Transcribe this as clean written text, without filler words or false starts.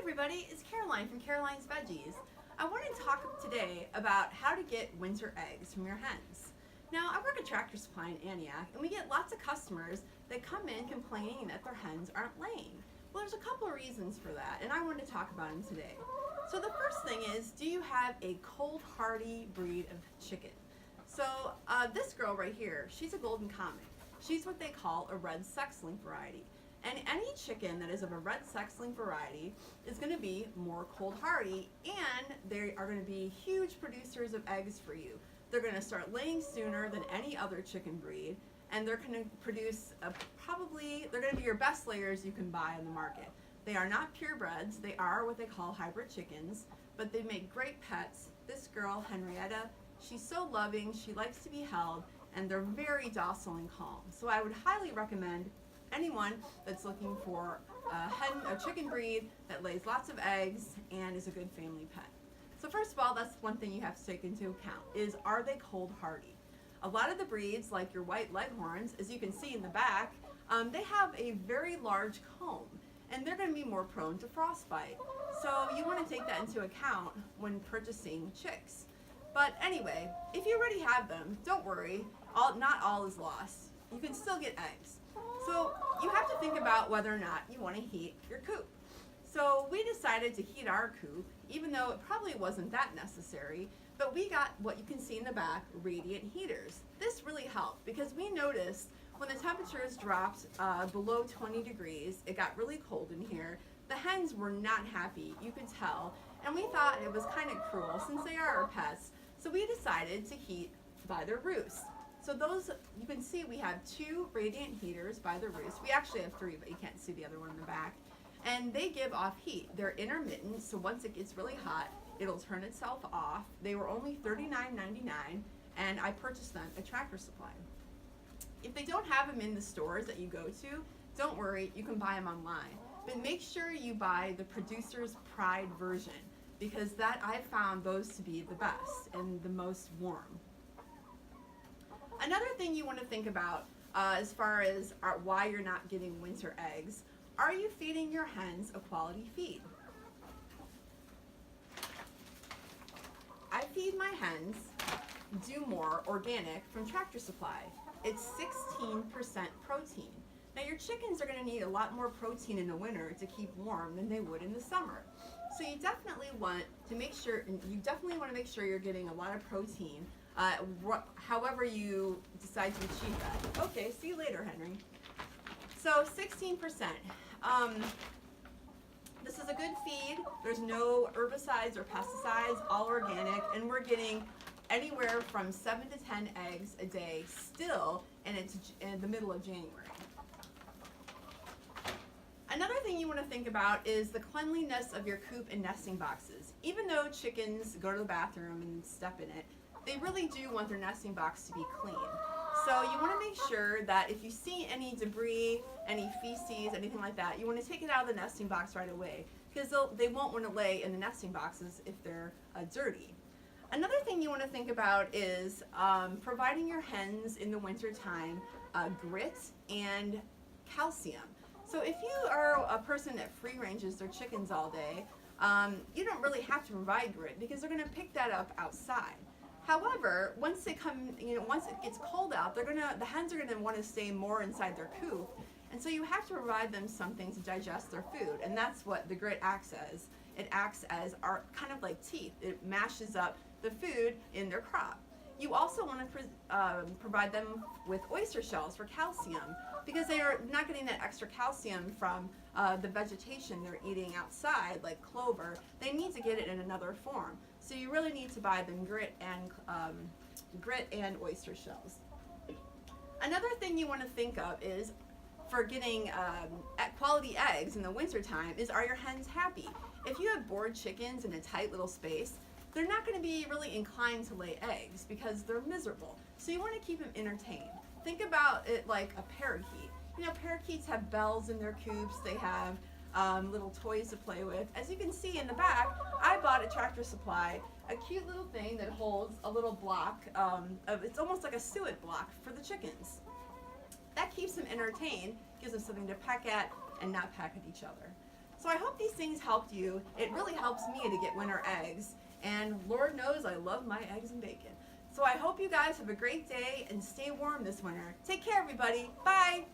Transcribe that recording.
everybody, it's Caroline from Caroline's Veggies. I want to talk today about how to get winter eggs from your hens. Now, I work at Tractor Supply in Antioch, and we get lots of customers that come in complaining that their hens aren't laying. Well, there's a couple of reasons for that, and I want to talk about them today. So the first thing is, do you have a cold hardy breed of chicken? So this girl right here, she's a golden comet. She's what they call a red sex-link variety. And any chicken that is of a red sex-link variety is going to be more cold hardy, and they are going to be huge producers of eggs for you. They're going to start laying sooner than any other chicken breed, and they're going to produce they're going to be your best layers you can buy on the market. They are not purebreds, they are what they call hybrid chickens, but they make great pets. This girl, Henrietta, she's so loving, she likes to be held, and they're very docile and calm. So I would highly recommend anyone that's looking for a chicken breed that lays lots of eggs and is a good family pet. So first of all, that's one thing you have to take into account is, are they cold hardy? A lot of the breeds, like your white leghorns, as you can see in the back, they have a very large comb, and they're going to be more prone to frostbite. So you want to take that into account when purchasing chicks. But anyway, if you already have them, don't worry, not all is lost. You can still get eggs. So you have to think about whether or not you want to heat your coop. So we decided to heat our coop, even though it probably wasn't that necessary, but we got what you can see in the back, radiant heaters. This really helped because we noticed when the temperatures dropped below 20 degrees, it got really cold in here. The hens were not happy, you could tell, and we thought it was kind of cruel since they are our pets, so we decided to heat by their roost. So those, you can see we have 2 radiant heaters by the roost. We actually have 3, but you can't see the other one in the back. And they give off heat. They're intermittent, so once it gets really hot, it'll turn itself off. They were only $39.99, and I purchased them at Tractor Supply. If they don't have them in the stores that you go to, don't worry, you can buy them online. But make sure you buy the Producer's Pride version, because that I found those to be the best and the most warm. Another thing you want to think about as far as why you're not getting winter eggs, are you feeding your hens a quality feed? I feed my hens Do More Organic from Tractor Supply. It's 16% protein. Now your chickens are going to need a lot more protein in the winter to keep warm than they would in the summer. So you definitely want to make sure you're getting a lot of protein, however you decide to achieve that. Okay, see you later, Henry. So 16%. This is a good feed. There's no herbicides or pesticides, all organic, and we're getting anywhere from 7 to 10 eggs a day still, and it's in the middle of January. Another thing you want to think about is the cleanliness of your coop and nesting boxes. Even though chickens go to the bathroom and step in it, they really do want their nesting box to be clean. So you want to make sure that if you see any debris, any feces, anything like that, you want to take it out of the nesting box right away, because they won't want to lay in the nesting boxes if they're dirty. Another thing you want to think about is providing your hens in the winter time grit and calcium. So if you are a person that free ranges their chickens all day, you don't really have to provide grit because they're going to pick that up outside. However, once it gets cold out, the hens are gonna want to stay more inside their coop, and so you have to provide them something to digest their food, and that's what the grit acts as. It acts as kind of like teeth. It mashes up the food in their crop. You also want to provide them with oyster shells for calcium, because they are not getting that extra calcium from the vegetation they're eating outside, like clover. They need to get it in another form. So you really need to buy them grit and oyster shells. Another thing you want to think of is, for getting quality eggs in the wintertime, is, are your hens happy? If you have bored chickens in a tight little space, they're not going to be really inclined to lay eggs because they're miserable. So you want to keep them entertained. Think about it like a parakeet. You know, parakeets have bells in their coops. They have little toys to play with. As you can see in the back, I bought at Tractor Supply a cute little thing that holds a little block it's almost like a suet block for the chickens. That keeps them entertained, gives them something to peck at and not peck at each other. So I hope these things helped you. It really helps me to get winter eggs. And Lord knows I love my eggs and bacon. So I hope you guys have a great day and stay warm this winter. Take care, everybody. Bye.